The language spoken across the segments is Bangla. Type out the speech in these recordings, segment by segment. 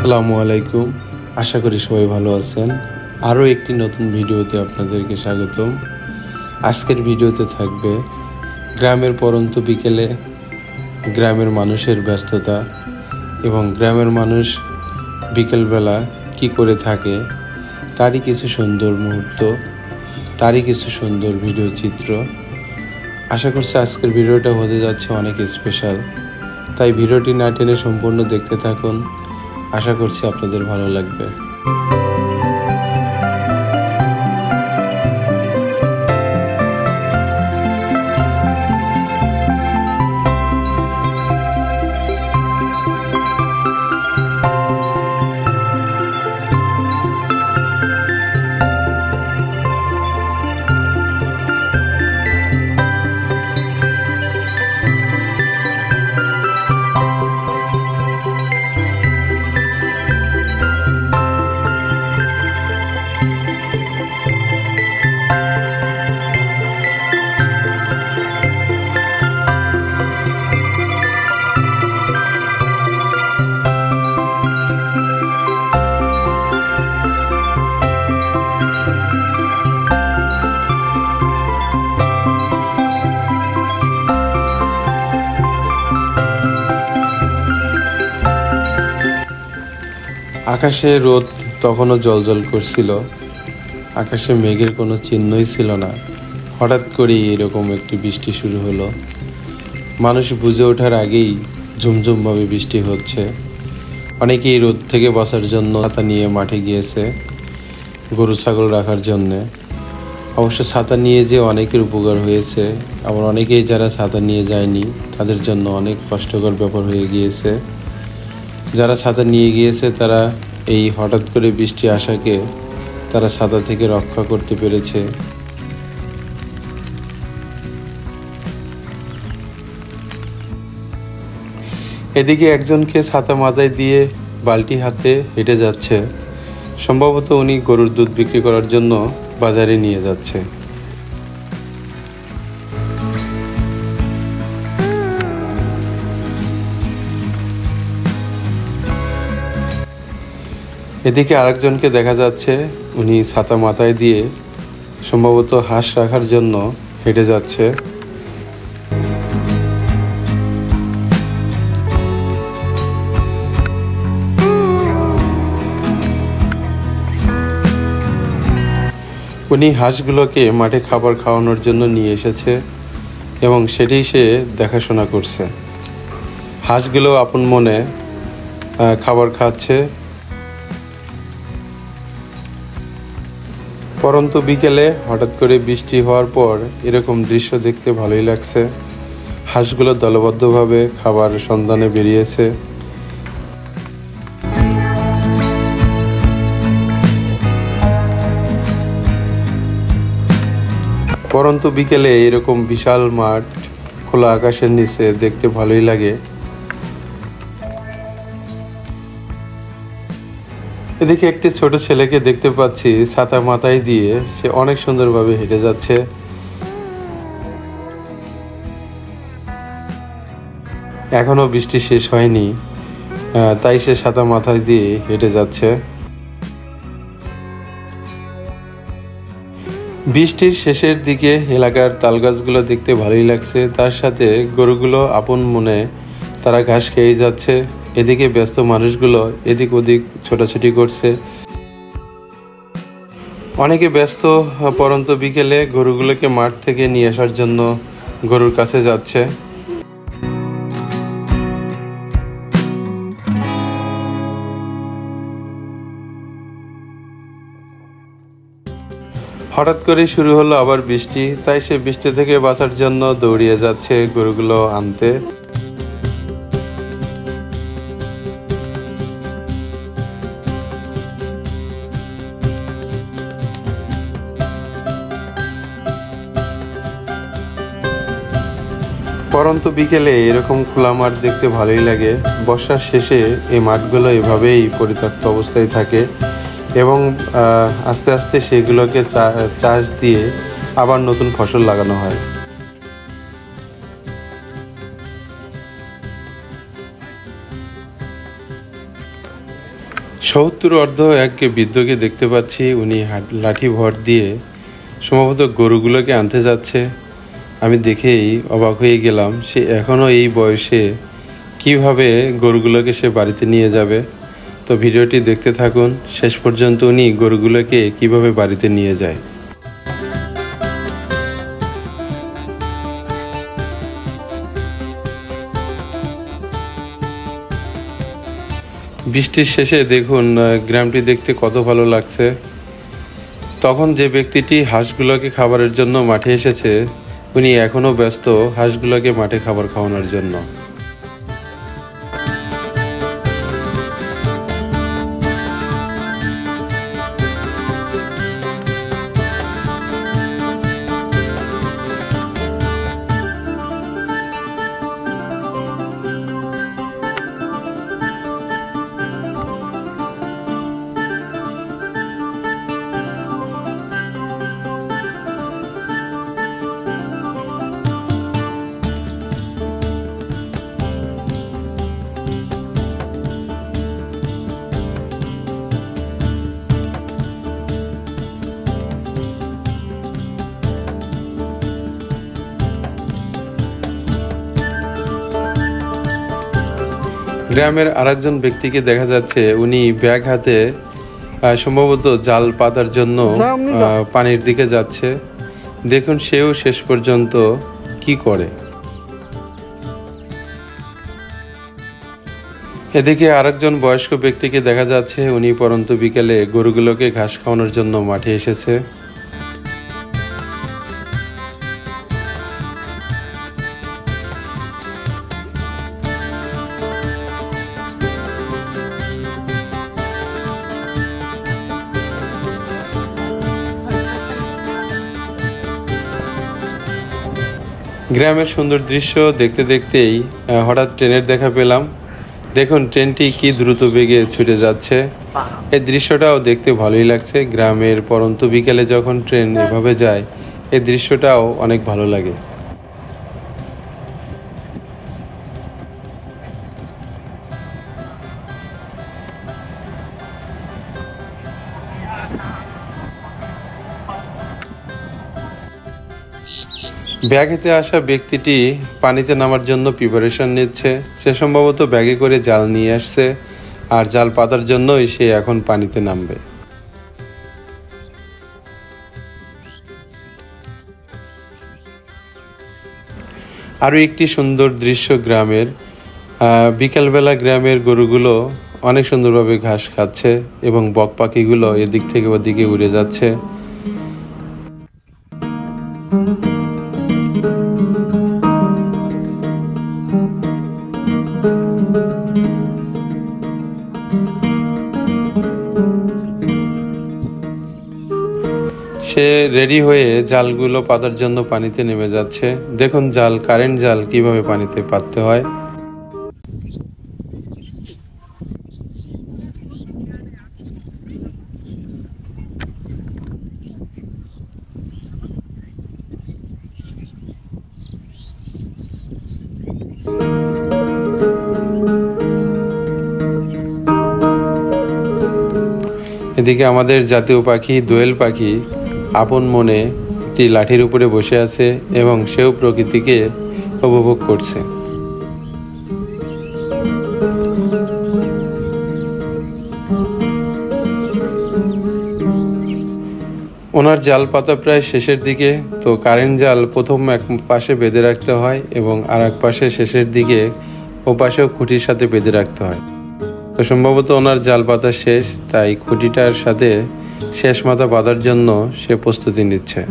আসসালামু আলাইকুম। আশা করি সবাই ভালো আছেন। আরও একটি নতুন ভিডিওতে আপনাদেরকে স্বাগতম। আজকের ভিডিওতে থাকবে গ্রামের পরন্ত বিকেলে গ্রামের মানুষের ব্যস্ততা এবং গ্রামের মানুষ বিকেলবেলা কি করে থাকে তারই কিছু সুন্দর মুহূর্ত, তারই কিছু সুন্দর ভিডিও চিত্র। আশা করছি আজকের ভিডিওটা হতে যাচ্ছে অনেক স্পেশাল, তাই ভিডিওটি না টেনে সম্পূর্ণ দেখতে থাকুন। আশা করছি আপনাদের ভালো লাগবে। আকাশে রোদ তখনও জ্বলজ্বল করছিল, আকাশে মেঘের কোনো চিহ্নই ছিল না। হঠাৎ করেই এরকম একটি বৃষ্টি শুরু হলো। মানুষ বুঝে ওঠার আগেই ঝুমঝুমভাবে বৃষ্টি হচ্ছে। অনেকেই রোদ থেকে বাঁচার জন্য ছাতা নিয়ে মাঠে গিয়েছে গরু ছাগল রাখার জন্যে। অবশ্য ছাতা নিয়ে যে অনেকের উপকার হয়েছে, আবার অনেকেই যারা ছাতা নিয়ে যায়নি তাদের জন্য অনেক কষ্টকর ব্যাপার হয়ে গিয়েছে। যারা ছাতা নিয়ে গিয়েছে তারা এই হঠাৎ করে বৃষ্টি আসাকে তারা ছাতা থেকে রক্ষা করতে পেরেছে। এদিকে একজনকে ছাতা মাথায় দিয়ে বালতি হাতে হেঁটে যাচ্ছে। সম্ভবত উনি গরুর দুধ বিক্রি করার জন্য বাজারে নিয়ে যাচ্ছে। এদিকে আরেকজনকে দেখা যাচ্ছে, উনি ছাতা মাথায় দিয়ে সম্ভবত হাঁস রাখার জন্য হেঁটে যাচ্ছে। উনি হাঁসগুলোকে মাঠে খাবার খাওয়ানোর জন্য নিয়ে এসেছে এবং সেটি সে দেখাশোনা করছে। হাঁসগুলো আপন মনে খাবার খাচ্ছে। পরন্ত বিকেলে হঠাৎ করে বৃষ্টি হওয়ার পর এরকম দৃশ্য দেখতে ভালোই লাগছে। হাঁসগুলো দলবদ্ধভাবে খাবার সন্ধানে বেরিয়েছে। পরন্ত বিকেলে এরকম বিশাল মাঠ খোলা আকাশের নিচে দেখতে ভালোই লাগে। এদিকে একটি ছোট ছেলেকে দেখতে পাচ্ছি ছাতা মাথায় দিয়ে, সে অনেক সুন্দরভাবে হেঁটে যাচ্ছে। এখনো বৃষ্টি শেষ হয়নি, তাই সে ছাতা মাথায় দিয়ে হেঁটে যাচ্ছে। বৃষ্টির শেষের দিকে এলাকার তালগাছগুলো দেখতে ভালোই লাগছে। তার সাথে গরুগুলো আপন মনে তারা ঘাস খেয়ে যাচ্ছে। এদিকে ব্যস্ত মানুষগুলো এদিক ওদিক ছোটাছুটি করছে। অনেকে ব্যস্ত পরন্ত বিকেলে গরুগুলোকে মাঠ থেকে নিয়ে আসার জন্য গরুর কাছে যাচ্ছে। হঠাৎ করে শুরু হলো আবার বৃষ্টি, তাই সে বৃষ্টি থেকে বাঁচার জন্য দৌড়িয়ে যাচ্ছে গরুগুলো আনতে। পরন্ত বিকেলে এরকম খোলা মাঠ দেখতে ভালোই লাগে। বর্ষার শেষে এই মাঠগুলো এভাবেই পরিত্যক্ত অবস্থায় থাকে এবং আস্তে আস্তে সেগুলোকে চাষ দিয়ে আবার নতুন ফসল লাগানো হয়। ৭০ অর্ধ এক বৃদ্ধকে দেখতে পাচ্ছি। উনি লাঠি ভর দিয়ে সম্ভবত গরুগুলোকে আনতে যাচ্ছে। আমি দেখেই অবাক হয়ে গেলাম, সে এখনও এই বয়সে কিভাবে গরুগুলোকে সে বাড়িতে নিয়ে যাবে। তো ভিডিওটি দেখতে থাকুন শেষ পর্যন্ত, উনি গরুগুলোকে কিভাবে বাড়িতে নিয়ে যায়। বৃষ্টির শেষে দেখুন গ্রামটি দেখতে কত ভালো লাগছে। তখন যে ব্যক্তিটি হাঁসগুলোকে খাবারের জন্য মাঠে এসেছে, উনি এখনও ব্যস্ত হাঁসগুলোকে মাঠে খাবার খাওয়ানোর জন্য। গ্রামের আরেকজন ব্যক্তিকে দেখা যাচ্ছে, উনি ব্যাগ হাতে সম্ভবত জাল পাতার জন্য পানির দিকে যাচ্ছে। দেখুন সেও শেষ পর্যন্ত কি করে। এদিকে আরেকজন বয়স্ক ব্যক্তিকে দেখা যাচ্ছে, উনি পরন্ত বিকেলে গরুগুলোকে ঘাস খাওয়ানোর জন্য মাঠে এসেছে। গ্রামের সুন্দর দৃশ্য দেখতে দেখতেই হঠাৎ ট্রেনের দেখা পেলাম। দেখুন ট্রেনটি কি দ্রুত বেগে ছুটে যাচ্ছে। এই দৃশ্যটাও দেখতে ভালোই লাগছে। গ্রামের পরন্ত বিকেলে যখন ট্রেন এভাবে যায়, এই দৃশ্যটাও অনেক ভালো লাগে। ব্যাগেতে আসা ব্যক্তিটি পানিতে নামার জন্য প্রিপারেশন নিচ্ছে। সে সম্ভবত ব্যাগে করে জাল নিয়ে আসছে, আর জাল পাতার জন্যই সে এখন পানিতে নামবে। আরও একটি সুন্দর দৃশ্য গ্রামের। বিকালবেলা গ্রামের গরুগুলো অনেক সুন্দরভাবে ঘাস খাচ্ছে এবং বক পাখিগুলো এদিক থেকে ওদিকে উড়ে যাচ্ছে। সে রেডি হয়ে জালগুলো পাতার জন্য পানিতে নেমে যাচ্ছে। দেখুন জাল, কারেন্ট জাল কিভাবে পানিতে পাততে হয়। এদিকে আমাদের জাতীয় পাখি দোয়েল পাখি আপন মনে একটি লাঠির উপরে বসে আছে এবং সেও প্রকৃতিকে উপভোগ করছে। ওনার জাল পাতা প্রায় শেষের দিকে। তো কারেন্ট জাল প্রথম এক পাশে বেঁধে রাখতে হয় এবং আর এক পাশে শেষের দিকে ও পাশেও খুঁটির সাথে বেঁধে রাখতে হয়। তো সম্ভবত ওনার জাল পাতা শেষ, তাই খুঁটিটার সাথে শেষ মাথা বাঁধার জন্য সে প্রস্তুতি নিচ্ছে।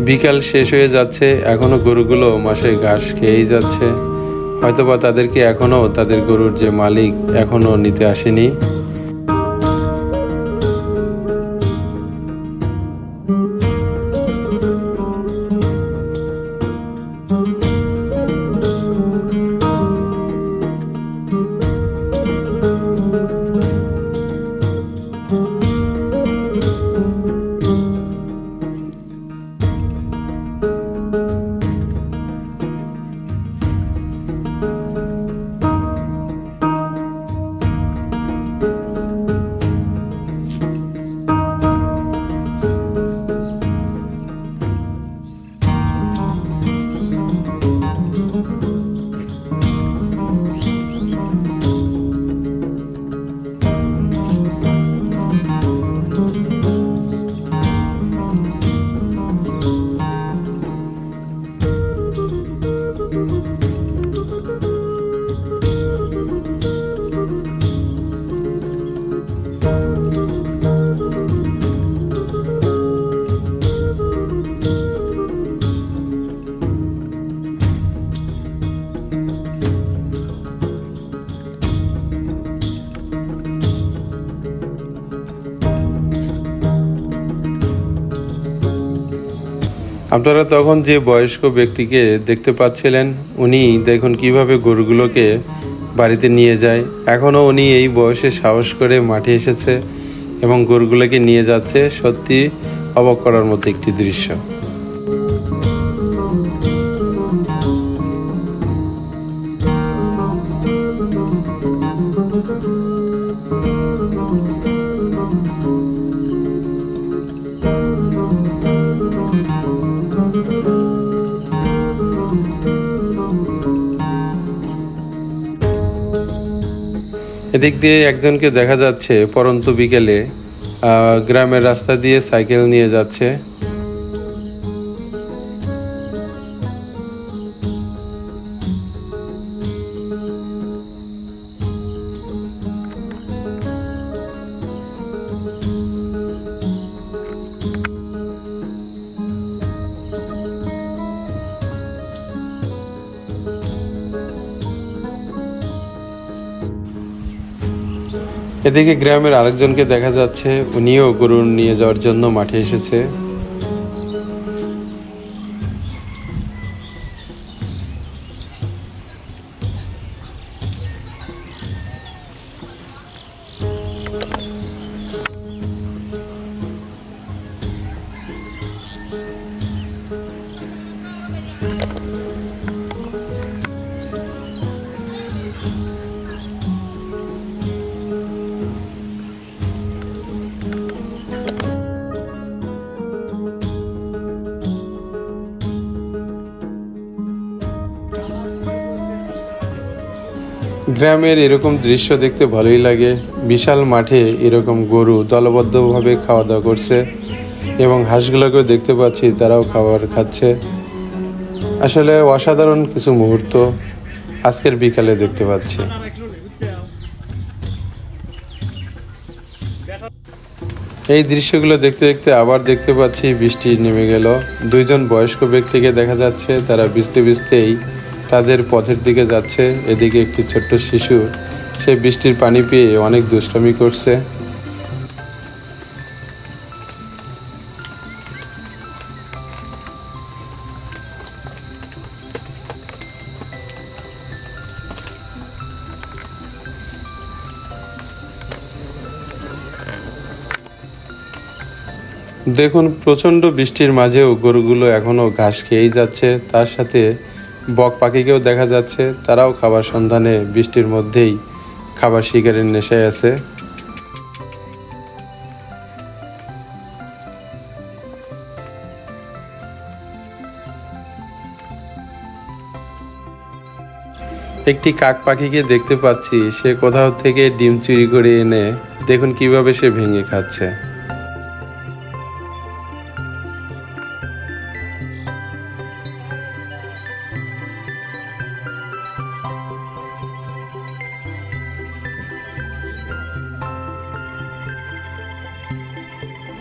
বিকাল শেষ হয়ে যাচ্ছে, এখনো গরুগুলো মাঠে ঘাস খেয়েই যাচ্ছে। হয়তোবা তাদেরকে এখনো তাদের গরুর যে মালিক এখনো নিতে আসেনি। আপনারা তখন যে বয়স্ক ব্যক্তিকে দেখতে পাচ্ছিলেন, উনি দেখুন কিভাবে গরুগুলোকে বাড়িতে নিয়ে যায়। এখনও উনি এই বয়সে সাহস করে মাঠে এসেছে এবং গরুগুলোকে নিয়ে যাচ্ছে। সত্যি অবাক করার মতো একটি দৃশ্য। এদিক দিয়ে একজনকে দেখা যাচ্ছে পরন্ত বিকেলে গ্রামের রাস্তা দিয়ে সাইকেল নিয়ে যাচ্ছে। এদিকে গ্রামের আরেকজনকে দেখা যাচ্ছে, উনিও গরু নিয়ে যাওয়ার জন্য মাঠে এসেছে। গ্রামের এরকম দৃশ্য দেখতে ভালোই লাগে। বিশাল মাঠে এরকম গরু দলবদ্ধভাবে খাওয়া দাওয়া করছে এবং হাঁসগুলোকেও দেখতে পাচ্ছি, তারাও খাবার খাচ্ছে। আসলে অসাধারণ কিছু মুহূর্ত আজকের বিকালে দেখতে পাচ্ছি। এই দৃশ্যগুলো দেখতে দেখতে আবার দেখতে পাচ্ছি বৃষ্টি নেমে গেল। দুইজন বয়স্ক ব্যক্তিকে দেখা যাচ্ছে, তারা ভিজতে ভিজতেই তাদের পথের দিকে যাচ্ছে। এদিকে একটি ছোট্ট শিশু, সে বৃষ্টির পানি পেয়ে অনেক দুষ্টামি করছে। দেখুন, প্রচণ্ড বৃষ্টির মাঝেও গরুগুলো এখনও ঘাস খেয়েই যাচ্ছে। তার সাথে বক পাখিকেও দেখা যাচ্ছে, তারাও খাবার সন্ধানে বৃষ্টির মধ্যেই খাবার শিকারের নেশায় আছে। একটি কাক পাখিকে দেখতে পাচ্ছি, সে কোথাও থেকে ডিম চুরি করে এনে দেখুন কিভাবে সে ভেঙে খাচ্ছে।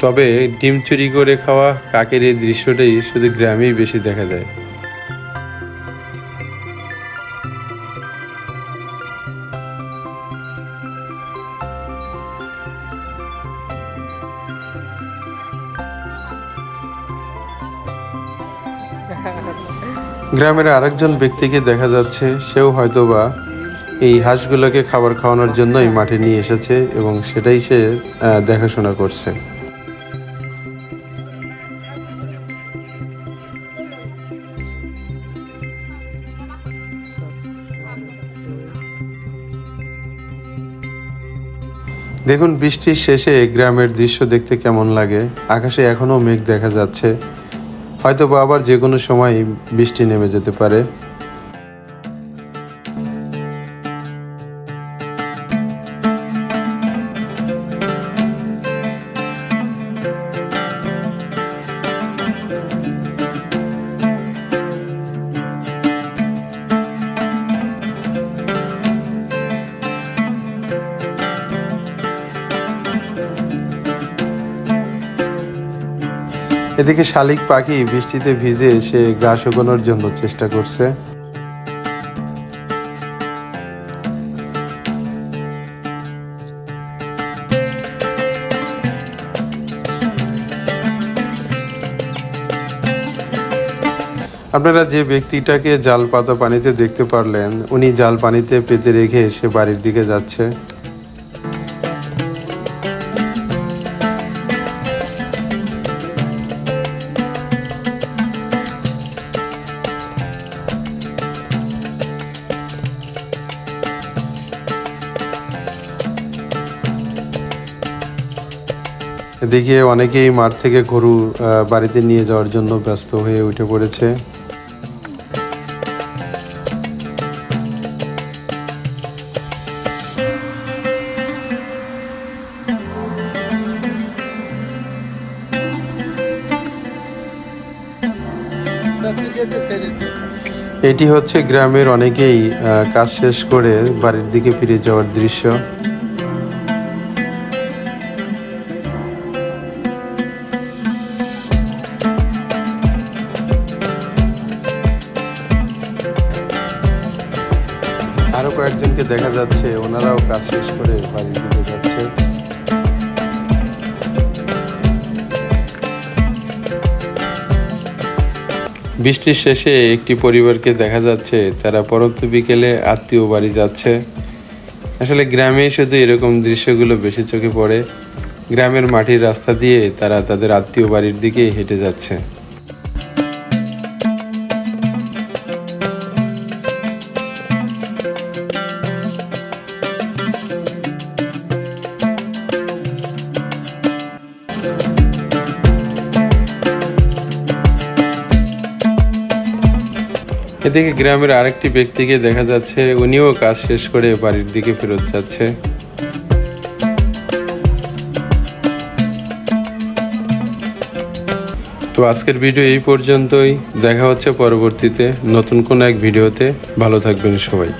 তবে ডিম চুরি করে খাওয়া কাকের এই দৃশ্যটাই শুধু গ্রামেই বেশি দেখা যায়। গ্রামের আরেকজন ব্যক্তিকে দেখা যাচ্ছে, সেও হয়তোবা এই হাঁসগুলোকে খাবার খাওয়ানোর জন্যই মাঠে নিয়ে এসেছে এবং সেটাই সে দেখাশোনা করছে। দেখুন, বৃষ্টির শেষে গ্রামের দৃশ্য দেখতে কেমন লাগে। আকাশে এখনো মেঘ দেখা যাচ্ছে, হয়তো বা আবার যে কোনো সময় বৃষ্টি নেমে যেতে পারে। এদিকে শালিক পাখি বৃষ্টিতে ভিজে সে গা শুকানোর জন্য চেষ্টা করছে। আপনারা যে ব্যক্তিটাকে জাল পাতা পানিতে দেখতে পারলেন, উনি জাল পানিতে পেতে রেখে সে বাড়ির দিকে যাচ্ছে। এদিকে অনেকেই মাঠ থেকে গরু বাড়িতে নিয়ে যাওয়ার জন্য ব্যস্ত হয়ে উঠে পড়েছে। এটি হচ্ছে গ্রামের অনেকেই কাজ শেষ করে বাড়ির দিকে ফিরে যাওয়ার দৃশ্য। আরো কয়েকজনকে দেখা যাচ্ছে ওনারাও কাজ শেষ করে বাড়ির দিকে যাচ্ছে। বৃষ্টির শেষে একটি পরিবারকে দেখা যাচ্ছে তারা পরন্ত বিকেলে আত্মীয় বাড়ি যাচ্ছে। আসলে গ্রামে শুধু এরকম দৃশ্যগুলো বেশি চোখে পড়ে। গ্রামের মাটির রাস্তা দিয়ে তারা তাদের আত্মীয় বাড়ির দিকে হেঁটে যাচ্ছে। এদিকে গ্রামের আরেকটি ব্যক্তিকে দেখা যাচ্ছে, উনিও কাজ শেষ করে বাড়ির দিকে ফেরত যাচ্ছে। তো আজকের ভিডিও এই পর্যন্তই। দেখা হচ্ছে পরবর্তীতে নতুন কোনো এক ভিডিওতে। ভালো থাকবেন সবাই।